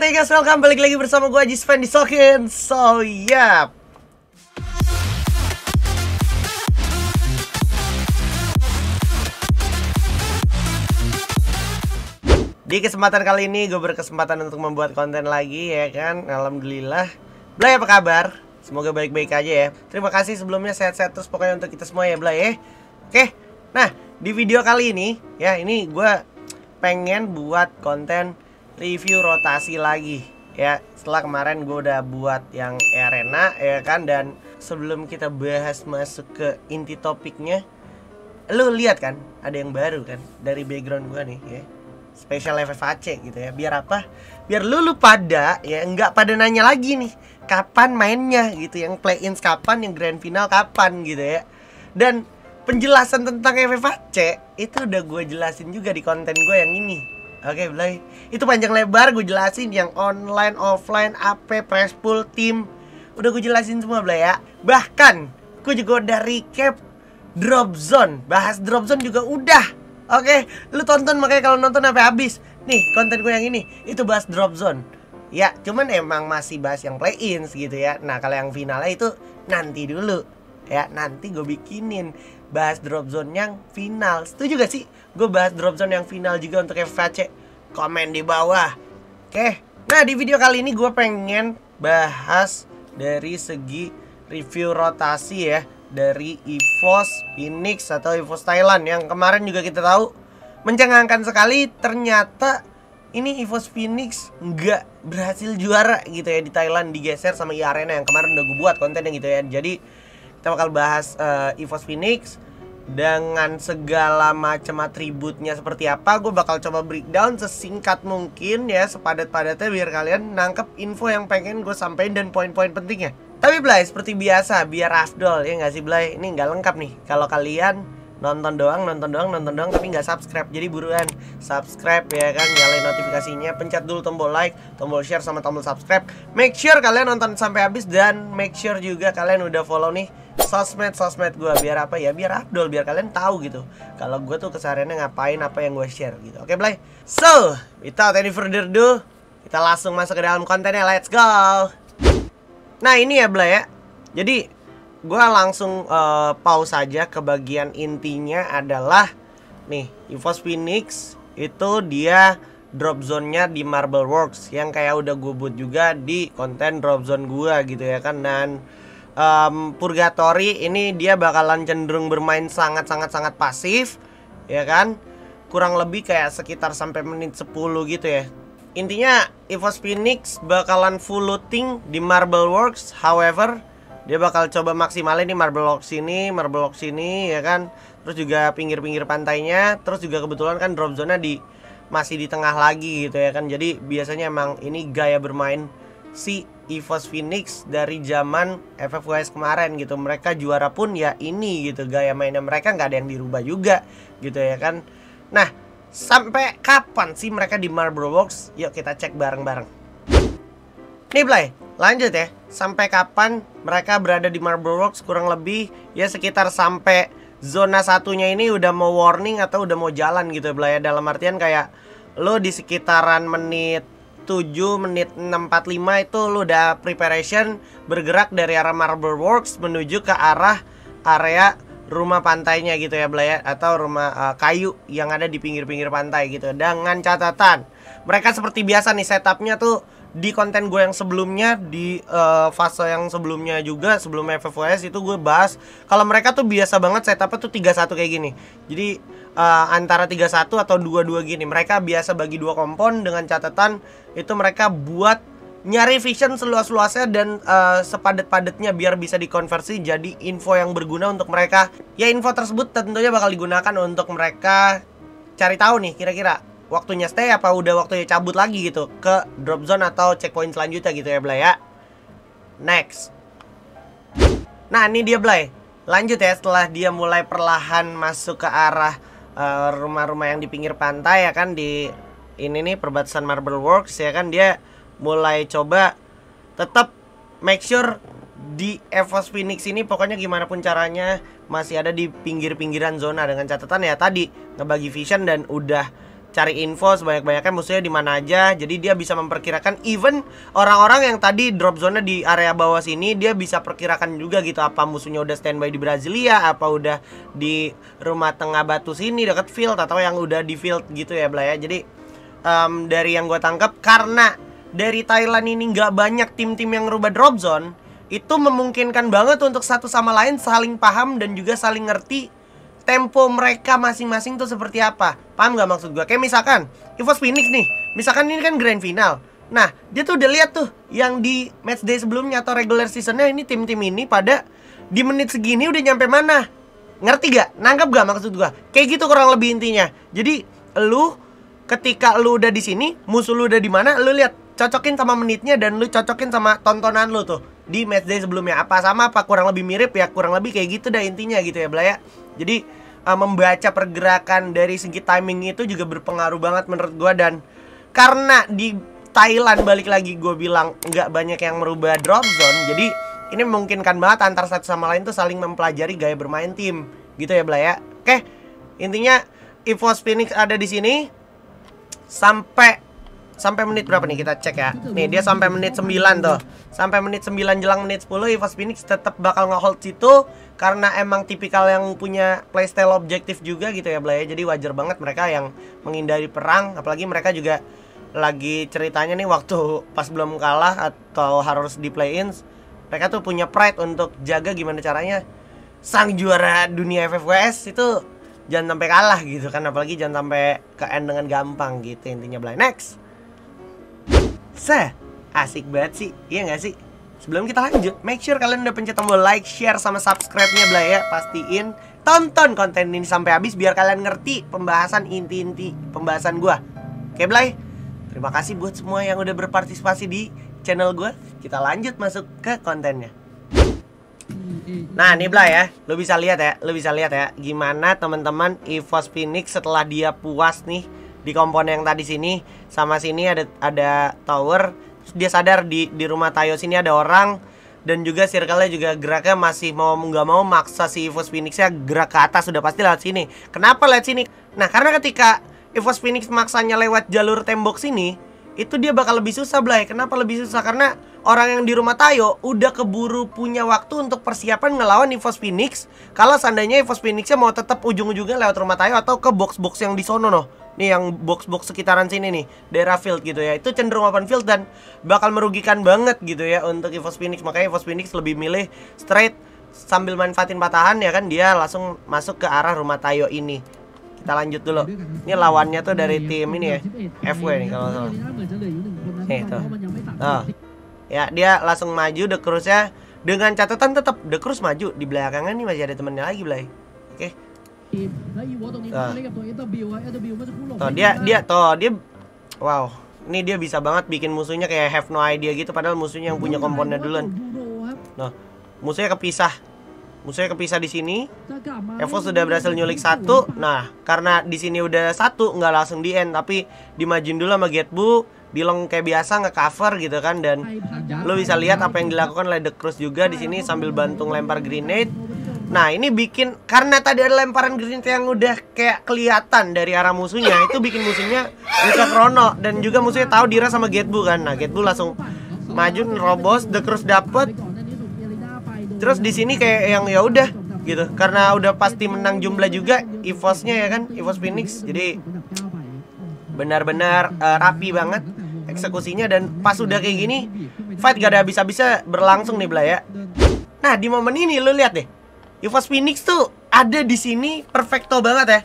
Alright guys, welcome balik lagi bersama gue Ajis Fan di Sokin. So yeah. Di kesempatan kali ini gue berkesempatan untuk membuat konten lagi ya kan. Alhamdulillah. Blay, apa kabar? Semoga baik-baik aja ya. Terima kasih sebelumnya, sehat-sehat terus pokoknya untuk kita semua ya Blay ya. Oke. Nah, di video kali ini ya, ini gue pengen buat konten review rotasi lagi ya. Setelah kemarin gue udah buat yang arena ya kan. Dan sebelum kita bahas masuk ke inti topiknya, lu lihat kan ada yang baru kan dari background gue nih ya, spesial FFAC gitu ya. Biar apa? Biar lu pada ya nggak pada nanya lagi nih kapan mainnya gitu, yang play-ins kapan, yang grand final kapan gitu ya. Dan penjelasan tentang FFAC itu udah gue jelasin juga di konten gue yang ini. Oke, Blay. Itu panjang lebar gue jelasin, yang online, offline, AP, press pool, tim. Udah gue jelasin semua, Blay ya. Bahkan gue juga udah recap drop zone. Bahas drop zone juga udah. Oke, lu tonton, makanya kalau nonton sampai habis. Nih, konten gue yang ini itu bahas drop zone. Ya, cuman emang masih bahas yang play-ins gitu ya. Nah, kalau yang finalnya itu nanti dulu. Ya, nanti gue bikinin bahas drop zone yang final. Setuju gak sih? Gue bahas drop zone yang final juga untuk FFAC. Komen di bawah. Oke. Nah, di video kali ini gue pengen bahas dari segi review rotasi ya, dari EVOS Phoenix atau EVOS Thailand. Yang kemarin juga kita tahu mencengangkan sekali. Ternyata ini EVOS Phoenix nggak berhasil juara gitu ya di Thailand, digeser sama Arena yang kemarin udah gue buat kontennya gitu ya. Jadi kita bakal bahas EVOS Phoenix dengan segala macam atributnya seperti apa. Gue bakal coba breakdown sesingkat mungkin ya, sepadat-padatnya biar kalian nangkep info yang pengen gue sampaikan dan poin-poin pentingnya. Tapi Blay, seperti biasa, biar afdol ya nggak sih Blay? Ini nggak lengkap nih kalau kalian nonton doang, tapi nggak subscribe. Jadi buruan subscribe ya kan, nyalain notifikasinya, pencet dulu tombol like, tombol share, sama tombol subscribe. Make sure kalian nonton sampai habis, dan make sure juga kalian udah follow nih sosmed gue. Biar apa ya? Biar afdol, biar kalian tahu gitu kalau gue tuh kesehariannya ngapain, apa yang gue share gitu. Oke Blay? So, without any further ado, kita langsung masuk ke dalam kontennya. Let's go. Nah, ini ya Blay ya. Jadi gue langsung pause aja ke bagian intinya adalah nih, EVOS Phoenix itu dia drop zone-nya di Marble Works, yang kayak udah gue buat juga di konten drop zone gue gitu ya kan. Dan Purgatory ini dia bakalan cenderung bermain sangat pasif ya kan, kurang lebih kayak sekitar sampai menit 10 gitu ya. Intinya EVOS Phoenix bakalan full looting di Marble Works. However, dia bakal coba maksimalin nih Marble Works ini ya kan. Terus juga pinggir-pinggir pantainya. Terus juga kebetulan kan drop zone-nya masih di tengah lagi gitu ya kan. Jadi biasanya emang ini gaya bermain si EVOS Phoenix dari zaman FFWS kemarin gitu. Mereka juara pun ya ini gitu, gaya mainnya mereka nggak ada yang dirubah juga gitu ya kan. Nah, sampai kapan sih mereka di Marble Works? Yuk kita cek bareng-bareng. Nih Blay, lanjut ya. Sampai kapan mereka berada di Marble Works? Kurang lebih ya sekitar sampai zona satunya ini udah mau warning atau udah mau jalan gitu Blay ya. Dalam artian kayak lo di sekitaran menit 7, menit 6.45 itu lo udah preparation bergerak dari arah Marble Works menuju ke arah area rumah pantainya gitu ya Blay ya, atau rumah kayu yang ada di pinggir-pinggir pantai gitu. Dengan catatan, mereka seperti biasa nih setupnya tuh di konten gue yang sebelumnya, di fase yang sebelumnya juga, sebelum FFWS itu gue bahas kalau mereka tuh biasa banget setupnya tuh 3-1 kayak gini. Jadi antara 3-1 atau 2-2 gini. Mereka biasa bagi 2 kompon, dengan catatan itu mereka buat nyari vision seluas-luasnya dan sepadat-padatnya biar bisa dikonversi jadi info yang berguna untuk mereka. Ya, info tersebut tentunya bakal digunakan untuk mereka cari tahu nih kira-kira waktunya stay apa udah waktunya cabut lagi gitu ke drop zone atau checkpoint selanjutnya gitu ya Blay ya. Next. Nah, ini dia Blay. Lanjut ya, setelah dia mulai perlahan masuk ke arah rumah-rumah yang di pinggir pantai ya kan, di ini nih perbatasan Marble Works ya kan, dia mulai coba tetap make sure di EVOS Phoenix ini pokoknya gimana pun caranya masih ada di pinggir-pinggiran zona, dengan catatan ya tadi ngebagi vision dan udah cari info sebanyak-banyaknya musuhnya di mana aja. Jadi dia bisa memperkirakan, even orang-orang yang tadi drop zone di area bawah sini, dia bisa perkirakan juga gitu, apa musuhnya udah standby di Brasilia, apa udah di rumah tengah batu sini dekat field, atau yang udah di field gitu ya Blay ya. Jadi dari yang gue tangkap, karena dari Thailand ini nggak banyak tim-tim yang ngerubah drop zone, itu memungkinkan banget untuk satu sama lain saling paham dan juga saling ngerti tempo mereka masing-masing tuh seperti apa. Paham gak maksud gue? Kayak misalkan EVOS Phoenix nih, misalkan ini kan grand final. Nah, dia tuh udah lihat tuh yang di match day sebelumnya atau regular seasonnya, ini tim-tim ini pada di menit segini udah nyampe mana. Ngerti gak? Nangkep gak maksud gue? Kayak gitu kurang lebih intinya. Jadi lu ketika lu udah di sini, musuh lu udah di mana, lu lihat, cocokin sama menitnya dan lu cocokin sama tontonan lu tuh di match day sebelumnya. Apa sama apa kurang lebih mirip ya, kurang lebih kayak gitu dah intinya gitu ya Blay ya. Jadi membaca pergerakan dari segi timing itu juga berpengaruh banget menurut gue. Dan karena di Thailand balik lagi gue bilang nggak banyak yang merubah drop zone, jadi ini memungkinkan banget antar satu sama lain tuh saling mempelajari gaya bermain tim gitu ya Blay ya. Oke, intinya EVOS Phoenix ada di sini sampai menit berapa nih, kita cek ya. Nih dia sampai menit 9 tuh. Sampai menit 9 jelang menit 10 EVOS Phoenix tetap bakal nge-hold situ karena emang tipikal yang punya playstyle objektif juga gitu ya Blay. Jadi wajar banget mereka yang menghindari perang, apalagi mereka juga lagi ceritanya nih waktu pas belum kalah atau harus di play-ins, mereka tuh punya pride untuk jaga gimana caranya sang juara dunia FFWS itu jangan sampai kalah gitu kan, apalagi jangan sampai ke end dengan gampang gitu intinya Blay. Next. Asik banget sih, iya gak sih? Sebelum kita lanjut, make sure kalian udah pencet tombol like, share, sama subscribe-nya Blay ya. Pastiin tonton konten ini sampai habis biar kalian ngerti pembahasan inti-inti pembahasan gua. Oke Blay, terima kasih buat semua yang udah berpartisipasi di channel gua. Kita lanjut masuk ke kontennya. Nah nih Blay ya, lu bisa lihat ya gimana teman-teman EVOS Phoenix setelah dia puas nih di komponen yang tadi sini sama sini ada tower. Terus dia sadar di rumah Tayo sini ada orang, dan juga circle-nya juga geraknya masih mau nggak mau maksa si EVOS Phoenix-nya gerak ke atas, sudah pasti lewat sini. Kenapa lewat sini? Nah karena ketika EVOS Phoenix maksanya lewat jalur tembok sini, itu dia bakal lebih susah Blay. Kenapa lebih susah? Karena orang yang di rumah Tayo udah keburu punya waktu untuk persiapan ngelawan EVOS Phoenix. Kalau seandainya EVOS Phoenix-nya mau tetap ujung-ujungnya lewat rumah Tayo atau ke box-box yang di sono noh. Nih yang box-box sekitaran sini nih, daerah field gitu ya. Itu cenderung open field dan bakal merugikan banget gitu ya untuk EVOS Phoenix. Makanya EVOS Phoenix lebih milih straight sambil manfaatin patahan ya kan, dia langsung masuk ke arah rumah Tayo ini. Kita lanjut dulu. Ini lawannya tuh dari tim ini ya, FW nih kalau salah. Nih tuh. Oh. Ya, dia langsung maju The Cruz-nya dengan catatan tetap The Cruz maju. Di belakangan nih masih ada temennya lagi Blay. Oke. Tuh dia wow, ini dia bisa banget bikin musuhnya kayak have no idea gitu, padahal musuhnya yang punya komponen duluan. Nah, musuhnya kepisah di sini. EVOS sudah berhasil nyulik satu. Nah, karena di sini udah satu, nggak langsung di end, tapi dimajuin dulu sama Getbu, Dilong kayak biasa nge-cover gitu kan, dan lo bisa lihat apa yang dilakukan oleh The Cruz juga di sini sambil bantu lempar grenade. Nah ini bikin, karena tadi ada lemparan grenade yang udah kayak kelihatan dari arah musuhnya, itu bikin musuhnya bisa krono, dan juga musuhnya tahu Dira sama Getbu kan. Nah Getbu langsung maju nerobos, The Cruz dapet. Terus di sini kayak yang ya udah gitu, karena udah pasti menang jumlah juga EVOS-nya ya kan, EVOS Phoenix. Jadi benar-benar rapi banget eksekusinya, dan pas udah kayak gini fight gak ada habis-habisnya berlangsung nih Blay ya. Nah di momen ini lo lihat deh, EVOS Phoenix tuh ada di sini perfecto banget ya.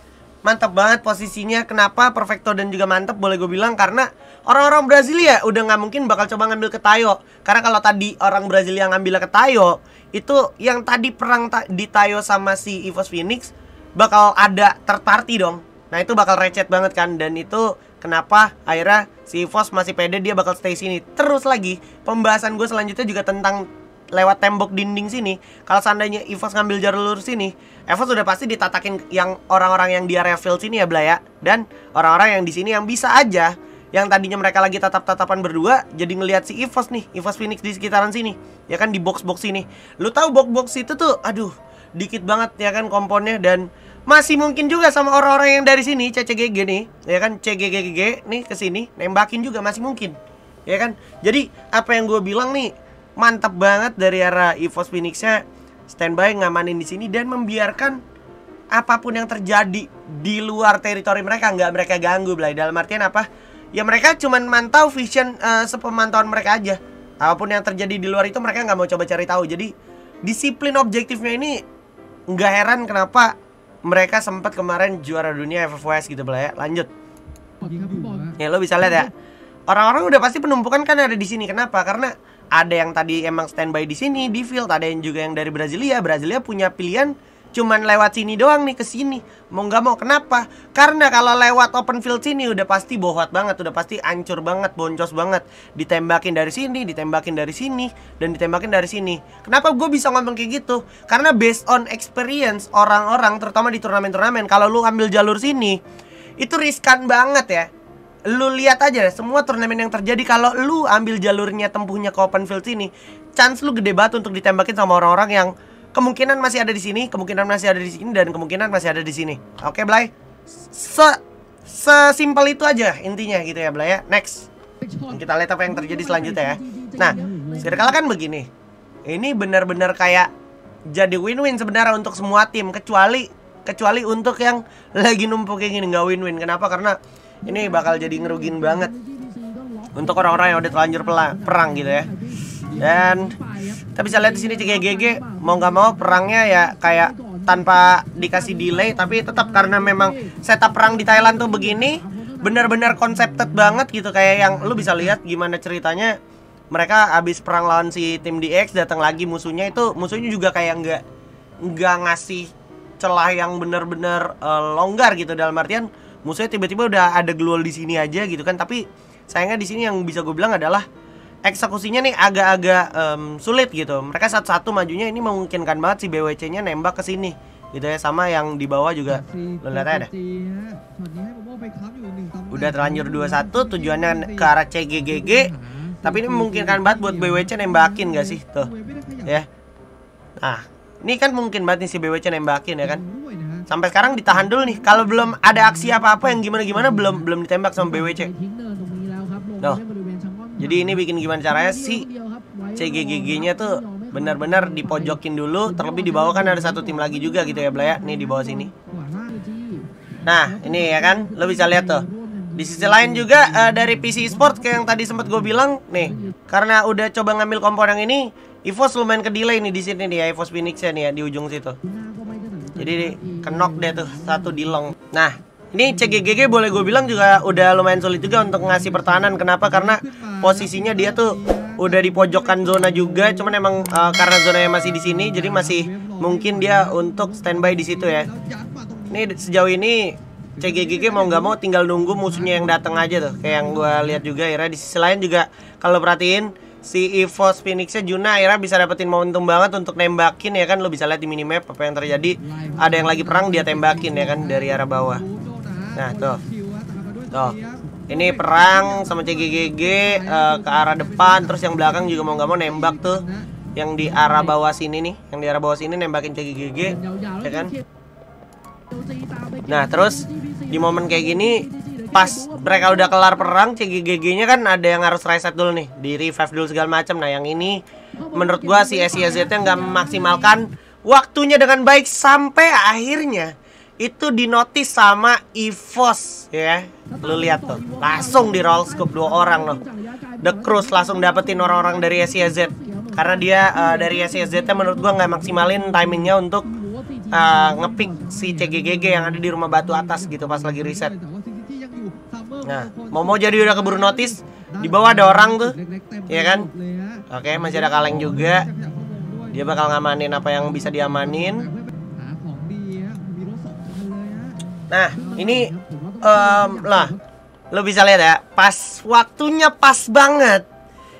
Mantap banget posisinya. Kenapa perfecto dan juga mantap boleh gue bilang? Karena orang-orang Brasilia udah nggak mungkin bakal coba ngambil ke Tayo. Karena kalau tadi orang Brasilia ngambil ke Tayo, itu yang tadi perang di Tayo sama si EVOS Phoenix bakal ada third party dong. Nah itu bakal recet banget kan. Dan itu kenapa akhirnya si EVOS masih pede dia bakal stay sini. Terus lagi pembahasan gue selanjutnya juga tentang lewat tembok dinding sini. Kalau seandainya EVOS ngambil jalur sini, EVOS sudah pasti ditatakin yang orang-orang yang di area field sini ya Blay ya. Dan orang-orang yang di sini yang bisa aja, yang tadinya mereka lagi tatap-tatapan berdua, jadi ngelihat si EVOS nih, EVOS Phoenix di sekitaran sini, ya kan, di box-box sini. Lu tahu box-box itu tuh, aduh, dikit banget ya kan komponnya, dan masih mungkin juga sama orang-orang yang dari sini CCGG nih, ya kan, CGGG nih ke sini nembakin juga masih mungkin, ya kan. Jadi apa yang gue bilang nih, mantap banget dari arah EVOS Phoenix-nya standby ngamanin di sini dan membiarkan apapun yang terjadi di luar teritori mereka nggak mereka ganggu, Blay. Dalam artian apa? Ya mereka cuman mantau vision sepemantauan mereka aja. Apapun yang terjadi di luar itu mereka nggak mau coba cari tahu. Jadi disiplin objektifnya ini nggak heran kenapa mereka sempat kemarin juara dunia FFWS gitu, Blay, ya. Lanjut. Ya lo bisa lihat ya. Orang-orang udah pasti penumpukan kan ada di sini. Kenapa? Karena ada yang tadi emang standby di sini di field, ada yang juga yang dari Brasilia. Brasilia punya pilihan cuman lewat sini doang nih, ke sini. Mau nggak mau. Kenapa? Karena kalau lewat open field sini udah pasti bohot banget, udah pasti hancur banget, boncos banget. Ditembakin dari sini, ditembakin dari sini, dan ditembakin dari sini. Kenapa gue bisa ngomong kayak gitu? Karena based on experience orang-orang, terutama di turnamen-turnamen, kalau lu ambil jalur sini, itu riskan banget ya. Lu lihat aja semua turnamen yang terjadi, kalau lu ambil jalurnya tempuhnya ke open field sini, chance lu gede banget untuk ditembakin sama orang-orang yang kemungkinan masih ada di sini, kemungkinan masih ada di sini, dan kemungkinan masih ada di sini. Oke, Blay. Sesimpel itu aja intinya gitu ya, Blay ya. Next. Kita lihat apa yang terjadi selanjutnya ya. Nah, Sirkala kan begini. Ini benar-benar kayak jadi win-win sebenarnya untuk semua tim, kecuali untuk yang lagi numpuk kayak gini nggak win-win. Kenapa? Karena ini bakal jadi ngerugin banget untuk orang-orang yang udah terlanjur perang gitu ya. Dan kita bisa lihat di sini CGGG mau nggak mau perangnya ya kayak tanpa dikasih delay, tapi tetap karena memang setup perang di Thailand tuh begini, benar-benar konsepted banget gitu. Kayak yang lu bisa lihat gimana ceritanya mereka habis perang lawan si tim DX, datang lagi musuhnya juga kayak nggak ngasih celah yang benar-benar longgar gitu. Dalam artian musuhnya tiba-tiba udah ada glual di sini aja gitu kan. Tapi sayangnya di sini yang bisa gue bilang adalah eksekusinya nih agak-agak sulit gitu. Mereka satu-satu majunya ini memungkinkan banget si BWC-nya nembak ke sini gitu ya, sama yang di bawah juga. Lo lihat aja deh. Udah terlanjur 2-1, tujuannya ke arah CGGG. Tapi ini memungkinkan banget buat BWC nembakin gak sih? Tuh ya. Nah, ini kan mungkin banget nih si BWC nembakin ya kan. Sampai sekarang ditahan dulu nih. Kalau belum ada aksi apa-apa yang gimana-gimana, belum ditembak sama BWC. Tuh. Jadi ini bikin gimana caranya si CGGG-nya tuh benar-benar dipojokin dulu. Terlebih di bawah kan ada satu tim lagi juga gitu ya, Blay. Nih di bawah sini. Nah, ini ya kan, lo bisa lihat tuh. Di sisi lain juga dari PC Esports kayak yang tadi sempat gue bilang nih, karena udah coba ngambil komponen ini, EVOS lumayan ke delay nih di sini nih ya, EVOS Phoenix-nya nih ya di ujung situ. Jadi kenok deh tuh satu di long. Nah, ini CGGG boleh gue bilang juga udah lumayan sulit juga untuk ngasih pertahanan. Kenapa? Karena posisinya dia tuh udah di pojokan zona juga. Cuman emang karena zonanya masih di sini, jadi masih mungkin dia untuk standby di situ ya. Ini sejauh ini CGGG mau nggak mau tinggal nunggu musuhnya yang datang aja tuh. Kayak yang gue lihat juga akhirnya di sisi lain juga kalau perhatiin si EVOS Phoenix-nya Juna akhirnya bisa dapetin momentum banget untuk nembakin ya kan. Lo bisa lihat di minimap apa yang terjadi. Ada yang lagi perang dia tembakin ya kan dari arah bawah. Nah tuh ini perang sama CGGG ke arah depan, terus yang belakang juga mau nggak mau nembak tuh. Yang di arah bawah sini nih, yang di arah bawah sini nembakin CGGG ya kan. Nah terus di momen kayak gini, pas mereka udah kelar perang, CGGG-nya kan ada yang harus reset dulu nih, di revive dulu segala macam. Nah yang ini menurut gua si SYZ-nya nggak memaksimalkan waktunya dengan baik, sampai akhirnya itu dinotis sama EVOS ya. Lu lihat tuh, langsung di roll scope 2 orang loh. The Cruise langsung dapetin orang-orang dari SYZ. Karena dia dari SYZ-nya menurut gua nggak maksimalin timingnya untuk ngepick si CGGG yang ada di rumah batu atas gitu pas lagi reset. Nah, mau jadi udah keburu notice. Di bawah ada orang tuh, ya kan? Oke, masih ada kaleng juga. Dia bakal ngamanin apa yang bisa diamanin. Nah, ini lah, lo bisa lihat ya, pas waktunya pas banget.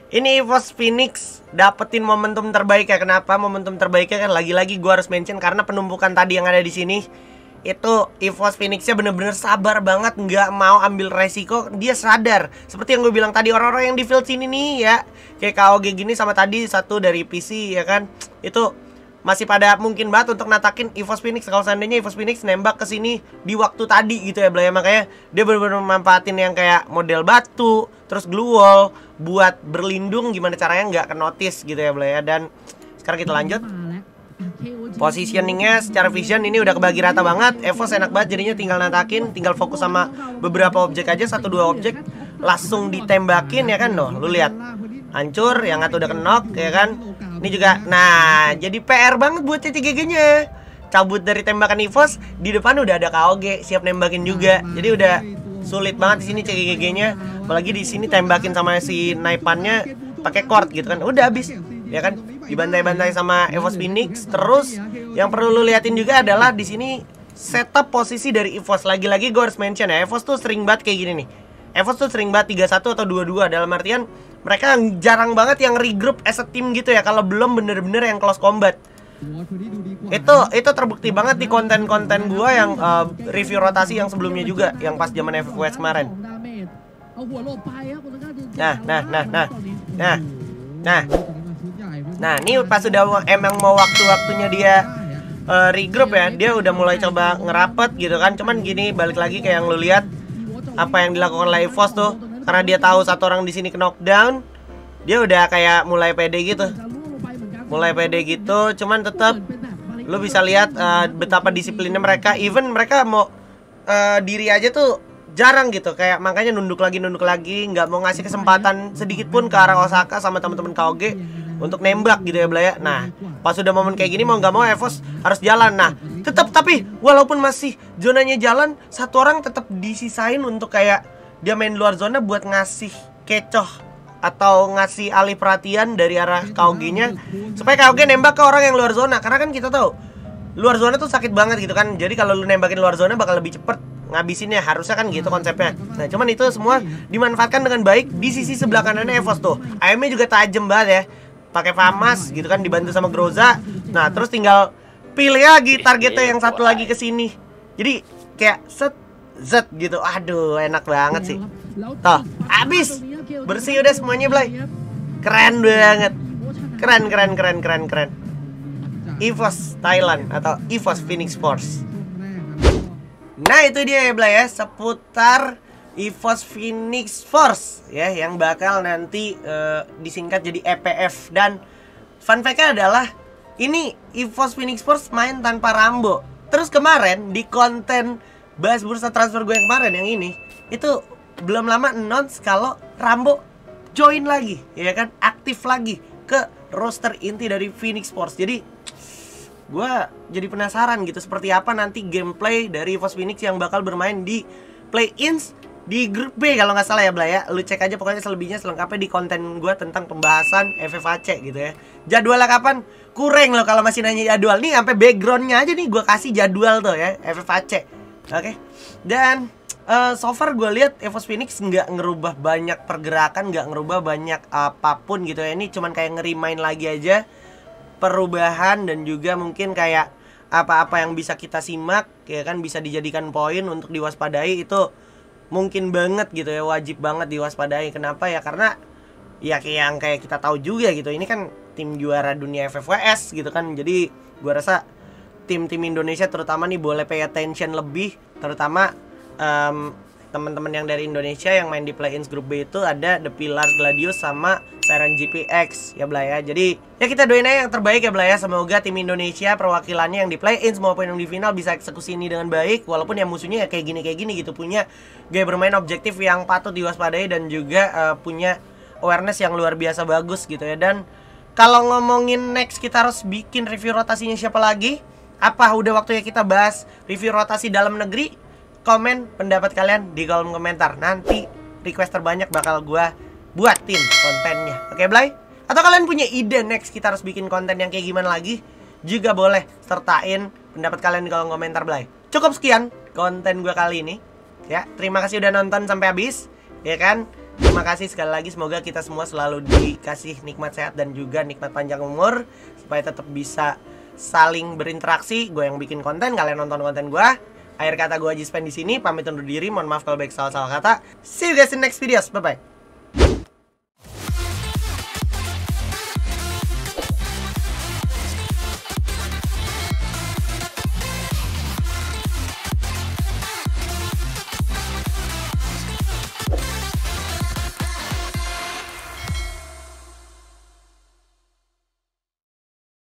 Ini EVOS Phoenix dapetin momentum terbaik ya. Kenapa momentum terbaiknya kan lagi-lagi gue harus mention karena penumpukan tadi yang ada di sini. Itu EVOS Phoenix-nya bener-bener sabar banget, nggak mau ambil resiko. Dia sadar, seperti yang gue bilang tadi, orang-orang yang di field sini nih ya, kayak KOG gini sama tadi satu dari PC ya kan, itu masih pada mungkin banget untuk natakin EVOS Phoenix kalau seandainya EVOS Phoenix nembak ke sini di waktu tadi gitu ya Blay. Makanya dia benar-benar memanfaatin yang kayak model batu, terus glue wall buat berlindung gimana caranya nggak ke notice gitu ya Blay ya. Dan sekarang kita lanjut. Positioningnya secara vision ini udah kebagi rata banget. EVOS enak banget jadinya tinggal natakin, tinggal fokus sama beberapa objek aja, 1-2 objek langsung ditembakin ya kan. Loh, lu lihat. Hancur, yang satu udah kenok ya kan. Ini juga, nah jadi PR banget buat CCGG-nya. Cabut dari tembakan EVOS, di depan udah ada KOG siap nembakin juga. Jadi udah sulit banget di sini CCGG-nya. Apalagi di sini tembakin sama si Naipannya pakai cord gitu kan. Udah habis ya kan, dibantai-bantai sama EVOS Phoenix. Terus yang perlu lu liatin juga adalah di sini setup posisi dari EVOS. Lagi-lagi gue harus mention ya, EVOS tuh sering banget kayak gini nih. EVOS tuh sering banget 3-1 atau 2-2. Dalam artian mereka jarang banget yang regroup as a team gitu ya, kalau belum bener-bener yang close combat. Itu terbukti banget di konten-konten gua yang review rotasi yang sebelumnya juga, yang pas zaman FFWS kemarin. Nah, ini pas udah emang mau waktunya dia regroup ya, dia udah mulai coba ngerapet gitu kan. Cuman gini, balik lagi kayak yang lu lihat apa yang dilakukan oleh EVOS tuh, karena dia tahu satu orang di sini ke knockdown, dia udah kayak mulai pede gitu. Cuman tetap lu bisa lihat betapa disiplinnya mereka. Even mereka mau diri aja tuh jarang gitu, kayak makanya nunduk lagi, nggak mau ngasih kesempatan sedikit pun ke arah Osaka sama teman-teman KOG untuk nembak gitu ya Blaya. Nah, pas udah momen kayak gini mau nggak mau EVOS harus jalan. Nah, tetap tapi walaupun masih zonanya jalan, satu orang tetap disisain untuk kayak dia main luar zona buat ngasih kecoh atau ngasih alih perhatian dari arah KOG-nya supaya KOG nembak ke orang yang luar zona. Karena kan kita tahu luar zona tuh sakit banget gitu kan. Jadi kalau lu nembakin luar zona bakal lebih cepet ngabisinnya, harusnya kan gitu konsepnya. Nah, cuman itu semua dimanfaatkan dengan baik di sisi sebelah kanannya EVOS tuh. AM-nya juga tajam banget ya. Pakai FAMAS gitu kan, dibantu sama Groza. Nah, terus tinggal pilih lagi targetnya yang satu lagi ke sini. Jadi kayak set gitu. Aduh, enak banget sih. Tuh, habis. Bersih udah semuanya, Blay. Keren banget. Keren. EVOS Thailand atau EVOS Phoenix Force. Nah, itu dia ya Blay ya, seputar EVOS Phoenix Force ya, yang bakal nanti disingkat jadi EPF. Dan fun fact-nya adalah ini EVOS Phoenix Force main tanpa Rambo. Terus kemarin di konten bahas bursa transfer gue yang kemarin yang ini, itu belum lama announce kalau Rambo join lagi ya kan, aktif lagi ke roster inti dari Phoenix Force. Jadi gue jadi penasaran gitu seperti apa nanti gameplay dari EVOS Phoenix yang bakal bermain di play-ins di grup B kalau nggak salah ya Blay ya. Lu cek aja pokoknya selebihnya selengkapnya di konten gue tentang pembahasan FFAC gitu ya. Jadwalnya kapan? Kurang loh kalau masih nanya jadwal. Nih sampai backgroundnya aja nih gue kasih jadwal tuh ya, FFAC. Oke. Dan so far gue lihat EVOS Phoenix nggak ngerubah banyak pergerakan, nggak ngerubah banyak apapun gitu ya. Ini cuman kayak ngerimain lagi aja perubahan, dan juga mungkin kayak apa-apa yang bisa kita simak ya kan, bisa dijadikan poin untuk diwaspadai. Itu mungkin banget gitu ya, wajib banget diwaspadai. Kenapa ya? Karena ya yang kayak kita tahu juga gitu, ini kan tim juara dunia FFWS gitu kan. Jadi gua rasa tim-tim Indonesia terutama nih boleh pay attention lebih, terutama teman-teman yang dari Indonesia yang main di play-ins grup B itu ada The Pillars Gladius sama Siren GPX ya Blay ya. Jadi ya kita doain aja yang terbaik ya Blay ya. Semoga tim Indonesia perwakilannya yang di play-ins maupun yang di final bisa eksekusi ini dengan baik. Walaupun ya musuhnya ya kayak gini gitu, punya gaya bermain objektif yang patut diwaspadai dan juga punya awareness yang luar biasa bagus gitu ya. Dan kalau ngomongin next kita harus bikin review rotasinya siapa lagi? Apa udah waktunya kita bahas review rotasi dalam negeri? Komen pendapat kalian di kolom komentar. Nanti request terbanyak bakal gua buatin kontennya. Oke Blay? Atau kalian punya ide next kita harus bikin konten yang kayak gimana lagi? Juga boleh sertain pendapat kalian di kolom komentar Blay. Cukup sekian konten gua kali ini ya. Terima kasih udah nonton sampai habis ya kan. Terima kasih sekali lagi. Semoga kita semua selalu dikasih nikmat sehat dan juga nikmat panjang umur, supaya tetap bisa saling berinteraksi. Gue yang bikin konten, kalian nonton konten gue. Akhir kata gue Aji Spen di sini, pamit undur diri. Mohon maaf kalau baik salah-salah kata. See you guys in next videos. Bye bye.